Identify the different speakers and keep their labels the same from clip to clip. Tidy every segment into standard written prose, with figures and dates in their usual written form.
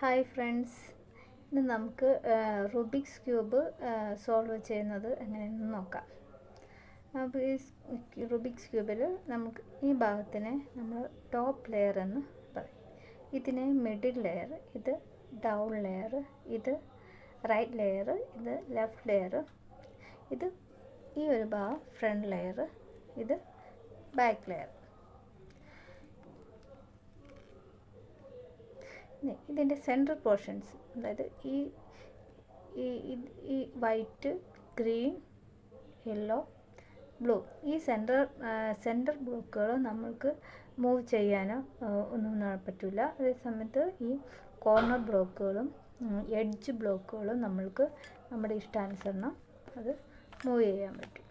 Speaker 1: Hi friends, ഇന്ന് നമുക്ക് Rubik's cube solve ചെയ്യുന്നത് എങ്ങനെയെന്ന് നോക്കാം. അപ്പോൾ ഈ റുബിക്സ് ക്യൂബിൽ നമുക്ക് ഈ ഭാഗത്തിനെ നമ്മൾ ടോപ്പ് ലെയർ എന്ന് പറയും. ഇതിനെ മിഡിൽ ലെയർ, ഇത് ഡൗൺ ലെയർ, ഇത് റൈറ്റ് ലെയർ, ഇത് ലെഫ്റ്റ് ലെയർ, ഇത് ഈ ഒരു ഭാഗം ഫ്രണ്ട് ലെയർ, ഇത് ബാക്ക് ലെയർ. ഇതിൻ്റെ സെൻട്രൽ പോർഷൻസ്, അതായത് ഈ വൈറ്റ്, ഗ്രീൻ, യെല്ലോ, ബ്ലൂ, ഈ സെൻറ്റർ ബ്ലോക്കുകൾ നമ്മൾക്ക് മൂവ് ചെയ്യാനോ ഒന്നും പറ്റില്ല. അതേ സമയത്ത് ഈ കോർണർ ബ്ലോക്കുകളും എഡ്ജ് ബ്ലോക്കുകളും നമ്മൾക്ക് നമ്മുടെ ഇഷ്ടാനുസരണം അത് മൂവ് ചെയ്യാൻ പറ്റും.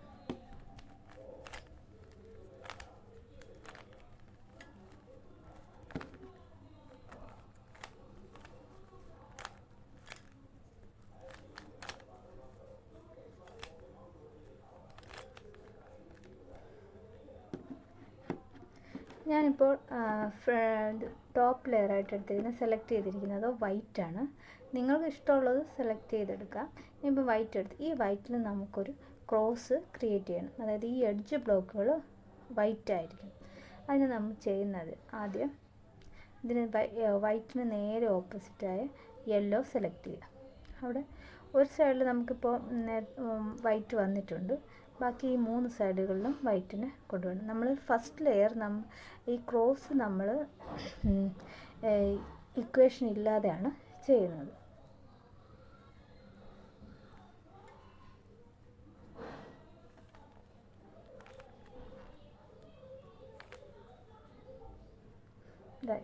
Speaker 1: ഞാനിപ്പോൾ ടോപ്പ് ലെയറായിട്ട് എടുത്തിരിക്കുന്നത് സെലക്ട് ചെയ്തിരിക്കുന്നത് വൈറ്റാണ്. നിങ്ങൾക്ക് ഇഷ്ടമുള്ളത് സെലക്ട് ചെയ്തെടുക്കാം. ഇപ്പോൾ വൈറ്റ് എടുത്ത് ഈ വൈറ്റിൽ നമുക്കൊരു ക്രോസ് ക്രിയേറ്റ് ചെയ്യണം. അതായത് ഈ എഡ്ജ് ബ്ലോക്കുകൾ വൈറ്റ് ആയിരിക്കും. അതിന് നമ്മൾ ചെയ്യുന്നത് ആദ്യം ഇതിന് വൈറ്റിന് നേരെ ഓപ്പോസിറ്റായ യെല്ലോ സെലക്ട് ചെയ്യുക. അവിടെ ഒരു സൈഡിൽ നമുക്കിപ്പോൾ വൈറ്റ് വന്നിട്ടുണ്ട്, ബാക്കി ഈ 3 സൈഡുകളിലും വൈറ്റിനെ കൊണ്ടുവരണം. നമ്മൾ ഫസ്റ്റ് ലെയർ ഈ ക്രോസ് നമ്മൾ ഇക്വേഷൻ ഇല്ലാതെയാണ് ചെയ്യുന്നത്.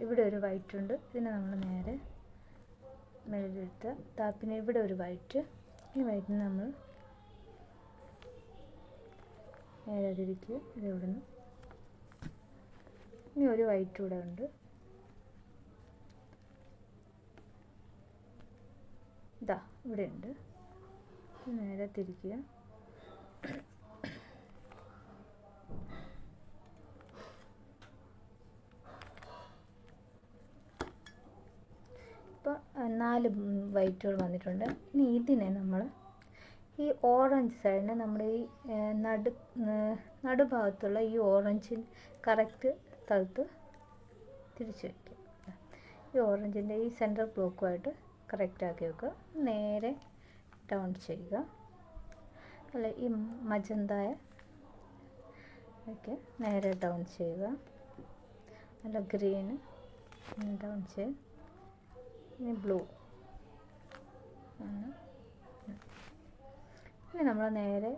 Speaker 1: ഇവിടെ ഒരു വൈറ്റ് ഉണ്ട്, ഇതിനെ നമ്മൾ നേരെ മേലെടുത്ത് പിന്നെ ഇവിടെ ഒരു വൈറ്റ്, ഈ വൈറ്റിന് നമ്മൾ നേരെ തിരിക്കുക. ഇത് ഇവിടെ നിന്ന് ഇനി ഒരു വൈറ്റ് കൂടെ ഉണ്ട്, ഇതാ ഇവിടെ ഉണ്ട്, നേരെ തിരിക്കുക. ഇപ്പോൾ 4 വൈറ്റുകൾ വന്നിട്ടുണ്ട്. ഇനി ഇതിനെ നമ്മൾ ഈ ഓറഞ്ച് സൈഡിനെ നമ്മുടെ ഈ നടുഭാഗത്തുള്ള ഈ ഓറഞ്ചിൽ കറക്റ്റ് സ്ഥലത്ത് തിരിച്ച് വയ്ക്കുക. ഈ ഓറഞ്ചിൻ്റെ ഈ സെൻറ്റർ ബ്ലോക്കുമായിട്ട് കറക്റ്റ് ആക്കി വെക്കുക. നേരെ ഡൗൺ ചെയ്യുക. അല്ല, ഈ മജന്തായ ഒക്കെ നേരെ ഡൗൺ ചെയ്യുക. അല്ല, ഗ്രീന് ഡൗൺ ചെയ്ത് ഇനി ബ്ലൂ ആണ്. ഇനി നമ്മൾ നേരെ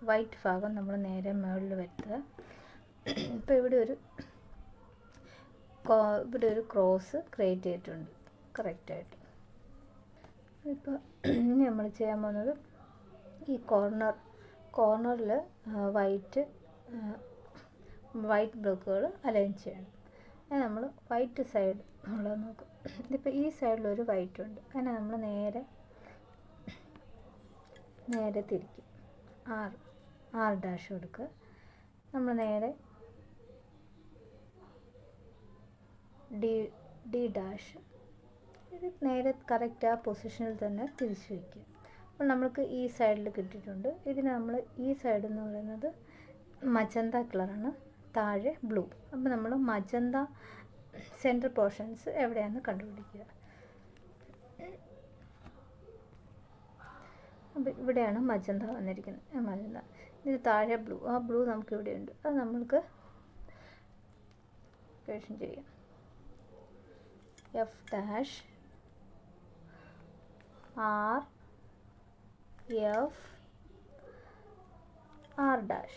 Speaker 1: വൈറ്റ് ഭാഗം നമ്മൾ നേരെ മുകളിൽ വരുത്തുക. ഇപ്പോൾ ഇവിടെ ഒരു ക്രോസ് ക്രിയേറ്റ് ചെയ്തിട്ടുണ്ട് കറക്റ്റായിട്ട്. ഇപ്പോൾ ഇനി നമ്മൾ ചെയ്യാൻ പോകുന്നത് ഈ കോർണറിൽ വൈറ്റ് ബ്ലോക്കുകൾ അലൈൻ ചെയ്യണം. അത് നമ്മൾ വൈറ്റ് സൈഡ് ഉള്ളത് നോക്കും. ഇതിപ്പോൾ ഈ സൈഡിലൊരു വൈറ്റ് ഉണ്ട്, അതിനെ നമ്മൾ നേരെ തിരിക്കും. 6 ഡാഷ് കൊടുക്കുക. നമ്മൾ നേരെ ഡി ഡാഷ്, ഇത് നേരെ കറക്റ്റ് ആ പൊസിഷനിൽ തന്നെ തിരിച്ച് വയ്ക്കുക. അപ്പോൾ നമ്മൾക്ക് ഈ സൈഡിൽ കിട്ടിയിട്ടുണ്ട്. ഇതിന് നമ്മൾ ഈ സൈഡ് എന്ന് പറയുന്നത് മജന്ത കളറാണ്, താഴെ ബ്ലൂ. അപ്പോൾ നമ്മൾ മജന്ത സെൻറ്റർ പോർഷൻസ് എവിടെയാണെന്ന് കണ്ടുപിടിക്കുക. അപ്പോൾ ഇവിടെയാണ് മജന്ത വന്നിരിക്കുന്നത്. മജന്ത ഇത് താഴെ ബ്ലൂ, ആ ബ്ലൂ നമുക്ക് ഇവിടെയുണ്ട്. അത് നമ്മൾക്ക് ക്രിയേഷൻ ചെയ്യാം. F dash R F R dash,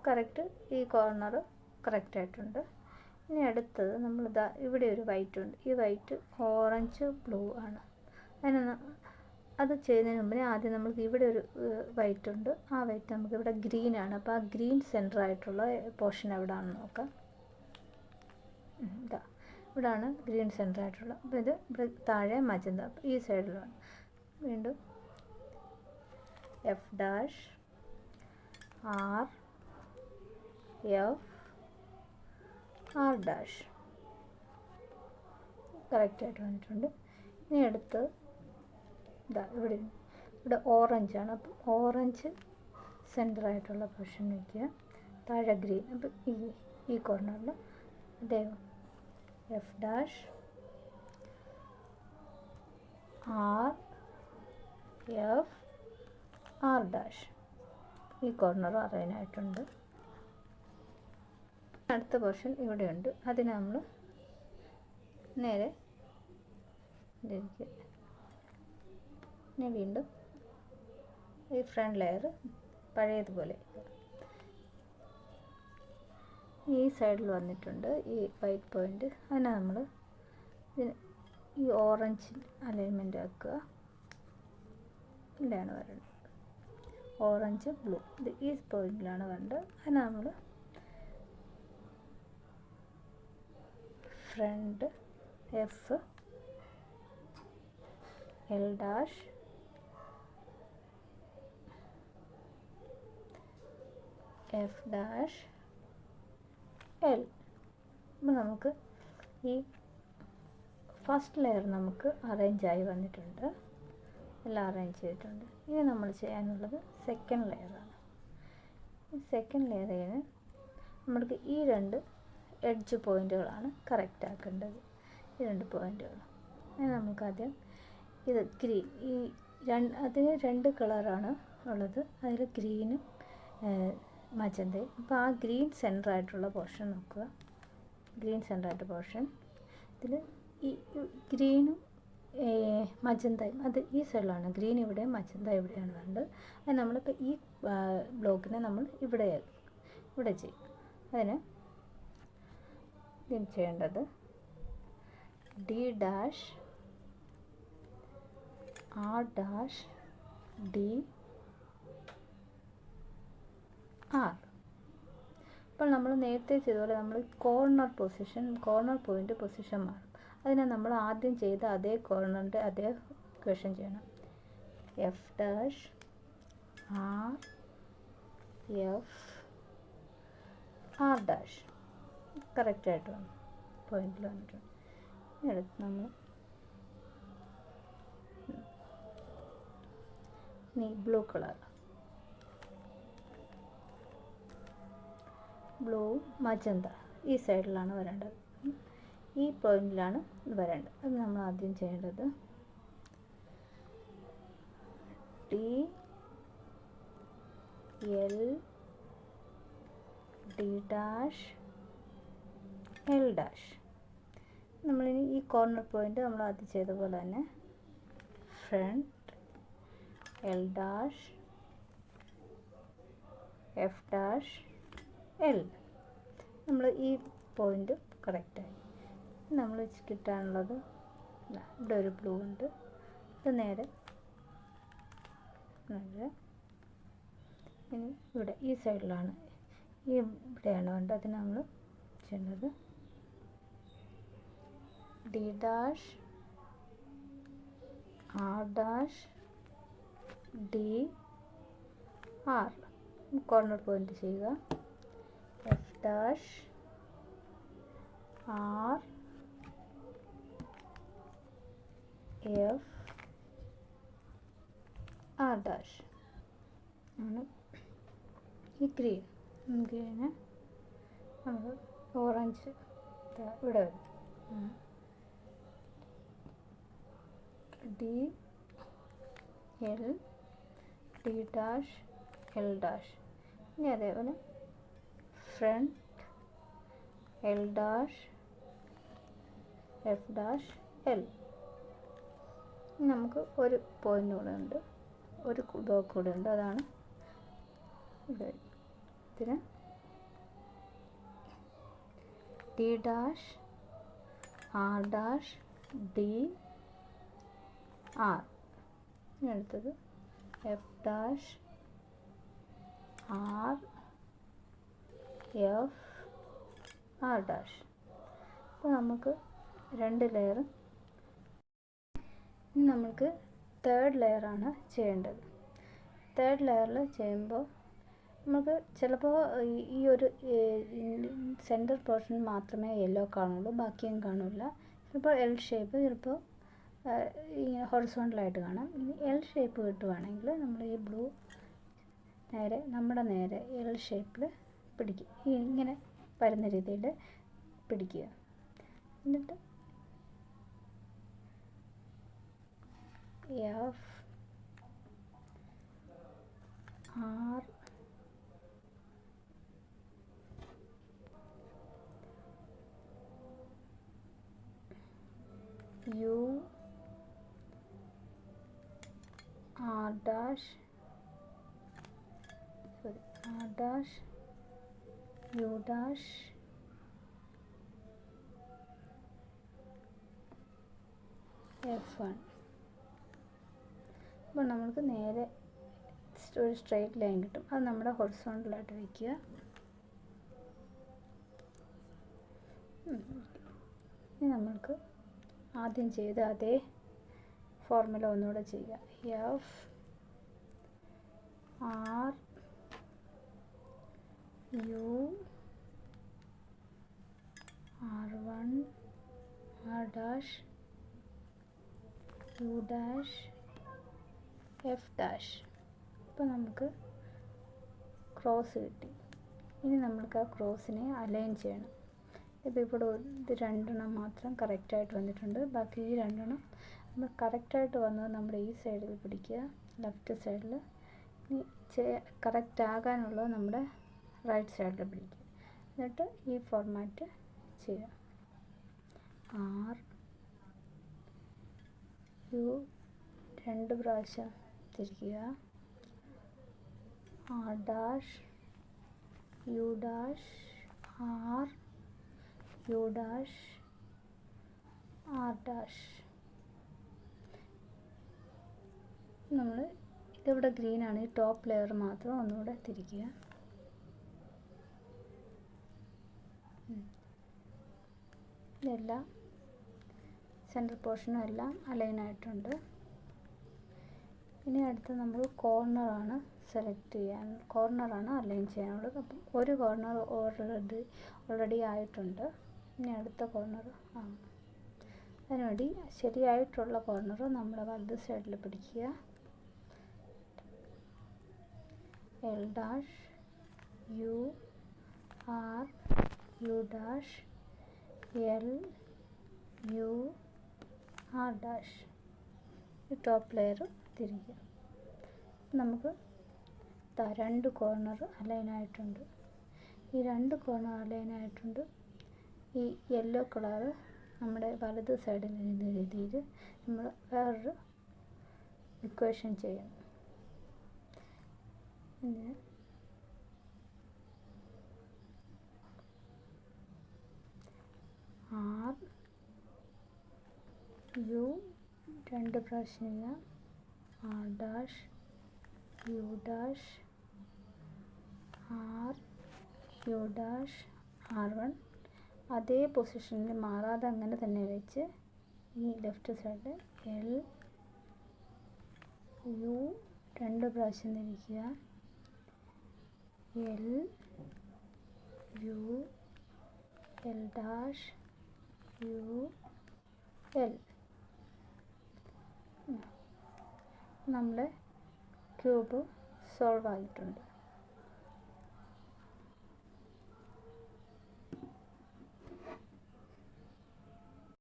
Speaker 1: correct. ഈ കോർണർ കറക്റ്റ് ആയിട്ടുണ്ട്. ഇനി അടുത്തത് നമ്മൾ ഇവിടെ ഒരു വൈറ്റ് ഉണ്ട്. ഈ വൈറ്റ് ഓറഞ്ച് ബ്ലൂ ആണ്. അത് ചെയ്യുന്നതിന് മുമ്പേ ആദ്യം നമുക്ക് ഇവിടെ ഒരു വൈറ്റ് ഉണ്ട്. ആ വൈറ്റ് നമുക്ക് ഇവിടെ ഗ്രീൻ ആണ്. അപ്പോൾ ആ ഗ്രീൻ സെൻറ്റർ ആയിട്ടുള്ള പോർഷൻ എവിടെയാണെന്ന് നോക്കാം. ഇതാ ഇവിടെയാണ് ഗ്രീൻ സെൻറ്റർ ആയിട്ടുള്ള. അപ്പോൾ ഇത് താഴെ മജന്ത, ഈ സൈഡിലാണ്. വീണ്ടും F dash R F R dash കറക്റ്റായിട്ട് വന്നിട്ടുണ്ട്. ഇനി അടുത്ത് ഇതാ ഇവിടെ ഓറഞ്ചാണ്. അപ്പം ഓറഞ്ച് സെൻറ്ററായിട്ടുള്ള പൊസിഷൻ വയ്ക്കുക. താഴെ ഗ്രീൻ. അപ്പം ഈ കോർണറിൽ അതേ F dash R F R dash ഈ കോർണർ അറിയാനായിട്ടുണ്ട്. അടുത്ത പോർഷൻ ഇവിടെയുണ്ട്. അതിന് നമ്മൾ നേരെ ഇതിരിക്കുക. ഇനി വീണ്ടും ഈ ഫ്രണ്ട് ലെയർ പഴയതുപോലെ ഈ സൈഡിൽ വന്നിട്ടുണ്ട് ഈ വൈറ്റ് പോയിൻ്റ്. അതിനെ നമ്മൾ ഈ ഓറഞ്ച് അലൈൻമെൻ്റ് ആക്കുക. ഇവിടെയാണ് വരേണ്ടത്. ഓറഞ്ച് ബ്ലൂ ഇത് ഈ പോയിന്റിലാണ് വേണ്ടത്. അതിനെ നമ്മൾ front F L dash F dash L. അപ്പോൾ നമുക്ക് ഈ ഫസ്റ്റ് ലെയർ നമുക്ക് അറേഞ്ചായി വന്നിട്ടുണ്ട്. എല്ലാം അറേഞ്ച് ചെയ്തിട്ടുണ്ട്. ഇനി നമ്മൾ ചെയ്യാനുള്ളത് സെക്കൻഡ് ലെയറാണ്. ഈ സെക്കൻഡ് ലെയറിന് നമ്മൾക്ക് ഈ രണ്ട് എഡ്ജ് പോയിൻറ്റുകളാണ് കറക്റ്റ് ആക്കേണ്ടത്. ഈ രണ്ട് പോയിൻറ്റുകൾ നമുക്കാദ്യം ഇത് ഗ്രീൻ അതിന് രണ്ട് കളറാണ് ഉള്ളത്. അതിൽ ഗ്രീനും മജന്തയും. അപ്പോൾ ആ ഗ്രീൻ സെൻറ്ററായിട്ടുള്ള പോർഷൻ നോക്കുക. ഗ്രീൻ സെൻറ്ററായിട്ട് പോർഷൻ ഇതിൽ ഈ ഗ്രീനും മജന്തയും അത് ഈ സൈഡിലാണ്. ഗ്രീൻ ഇവിടെ മജന്ത ഇവിടെയാണ് വേണ്ടത്. അത് നമ്മളിപ്പോൾ ഈ ബ്ലോക്കിനെ നമ്മൾ ഇവിടെ ചെയ്യും. അതിന് ഇതിന് ചെയ്യേണ്ടത് D dash R dash D R. അപ്പോൾ നമ്മൾ നേരത്തെ ചെയ്തതുപോലെ നമ്മൾ കോർണർ പോയിൻ്റ് പൊസിഷൻ മാറും. അതിനെ നമ്മൾ ആദ്യം ചെയ്ത അതേ കോർണറിൻ്റെ അതേ ക്വസ്റ്റൻ ചെയ്യണം. F dash R F R dash കറക്റ്റായിട്ട് വന്നു. പോയിന്റിൽ വന്നിട്ടുണ്ട്. അടുത്ത് നമ്മൾ ബ്ലൂ കളർ ബ്ലൂ മജന്ത ഈ സൈഡിലാണ് വരേണ്ടത്. ഈ പോയിന്റിലാണ് ഇത് വരേണ്ടത്. അത് നമ്മൾ ആദ്യം ചെയ്യേണ്ടത് D L D dash L dash. നമ്മളിനി ഈ കോർണർ പോയിന്റ് നമ്മൾ ആദ്യം ചെയ്ത പോലെ തന്നെ front L dash F dash L. നമ്മൾ ഈ പോയിന്റ് കറക്റ്റായി. നമ്മൾ കിട്ടാനുള്ളത് ഇവിടെ ഒരു ബ്ലൂ ഉണ്ട്. ഇത് നേരെ ഇനി ഇവിടെ ഈ സൈഡിലാണ് ഇവിടെയാണ് വേണ്ടത്. അതിന് നമ്മൾ ചെയ്യേണ്ടത് D dash R dash D R corner point ചെയ്യുക. F dash R F R dash ആണ് ഈ ഗ്രീന് നമ്മൾ ഓറഞ്ച് ഇവിടെ വരും. D L D dash L dash. ഇനി അതേപോലെ front L dash F dash L. നമുക്ക് ഒരു പോയിൻ്റ് കൂടെ ഉണ്ട്, ഒരു ബ്ലോക്ക് കൂടെ ഉണ്ട്. അതാണ് ഇതിന് D dash R dash D R. അടുത്തത് F dash R F R dash. അപ്പോൾ നമുക്ക് രണ്ട് ലെയർ. ഇനി നമുക്ക് തേർഡ് ലെയറാണ് ചെയ്യേണ്ടത്. തേർഡ് ലെയറിൽ ചെയ്യുമ്പോൾ നമുക്ക് ചിലപ്പോൾ ഈ ഒരു സെൻറ്റർ പോർഷൻ മാത്രമേ യെല്ലോ കാണുള്ളൂ, ബാക്കിയും കാണില്ല. ഇപ്പോൾ എൽ ഷേപ്പ് ചിലപ്പോൾ ഇങ്ങനെ ഹൊറിസോണ്ടലായിട്ട് കാണാം. ഇനി എൽ ഷേപ്പ് കിട്ടുവാണെങ്കിൽ നമ്മൾ ഈ ബ്ലൂ നേരെ എൽ ഷേപ്പിൽ പിടിക്കുക. ഇങ്ങനെ വരുന്ന രീതിയിൽ പിടിക്കുക. എന്നിട്ട് F R U R dash U dash F1. അപ്പോൾ നമുക്ക് നേരെ ഒരു സ്ട്രെയിറ്റ് ലൈൻ കിട്ടും. അത് നമ്മുടെ ഹൊറിസോണ്ടലായിട്ട് വയ്ക്കുക. ഇനി നമ്മൾക്ക് ആദ്യം ചെയ്ത അതേ ഫോർമുല ഒന്നുകൂടെ ചെയ്യുക. F R U R1 R dash U dash F dash. അപ്പോൾ നമുക്ക് ക്രോസ് കിട്ടി. ഇനി നമ്മൾക്ക് ആ ക്രോസിനെ അലൈൻ ചെയ്യണം. ഇപ്പോൾ ഇവിടെ ഇത് രണ്ടെണ്ണം മാത്രം കറക്റ്റായിട്ട് വന്നിട്ടുണ്ട്. ബാക്കി ഈ രണ്ടെണ്ണം നമ്മൾ കറക്റ്റായിട്ട് വന്നത് നമ്മുടെ ഈ സൈഡിൽ പിടിക്കുക, ലെഫ്റ്റ് സൈഡിൽ. ഇനി കറക്റ്റ് ആകാനുള്ളത് നമ്മുടെ റൈറ്റ് സൈഡിൽ പിടിക്കുക. എന്നിട്ട് ഈ ഫോർമാറ്റ് ചെയ്യുക. ആർ യു 2 പ്രാവശ്യം തിരിക്കുക. R dash U dash R U dash R dash. നമ്മൾ ഇതിവിടെ ഗ്രീനാണ്, ഈ ടോപ്പ് ലെയർ മാത്രം ഒന്നുകൂടെ തിരിക്കുക. ഇതെല്ലാം സെൻറ്റർ പോർഷനും എല്ലാം അലൈൻ ആയിട്ടുണ്ട്. ഇനി അടുത്ത് നമ്മൾ കോർണറാണ് അലൈൻ ചെയ്യാനുള്ളത്. അപ്പം ഒരു കോർണർ ഓൾറെഡി ആയിട്ടുണ്ട്. ഇനി അടുത്ത കോർണർ ആണ്. അതിനുവേണ്ടി ശരിയായിട്ടുള്ള കോർണർ നമ്മുടെ വലത് സൈഡിൽ പിടിക്കുക. L dash you are U dash L U R dash. ഈ ടോപ്പ് ലെയർ തിരിക്കുക. നമുക്ക് 2 കോർണർ അലൈൻ ആയിട്ടുണ്ട്. ഈ 2 കോർണർ അലൈൻ ആയിട്ടുണ്ട്. ഈ യെല്ലോ കളർ നമ്മുടെ വലത് സൈഡിൽ ഇരുന്ന രീതിയിൽ നമ്മൾ വേറൊരു ഇക്വേഷൻ ചെയ്യണം. ആർ യു 2 പ്രാവശ്യം ചെയ്യാം. R dash U dash R U dash R1 അതേ പൊസിഷനിൽ മാറാതെ അങ്ങനെ തന്നെ വെച്ച് ഈ ലെഫ്റ്റ് സൈഡിൽ എൽ യു 2 പ്രാവശ്യം തിരിക്കുക. L U L dash U L. നമ്മുടെ ക്യൂബ് സോൾവ് ആയിട്ടുണ്ട്.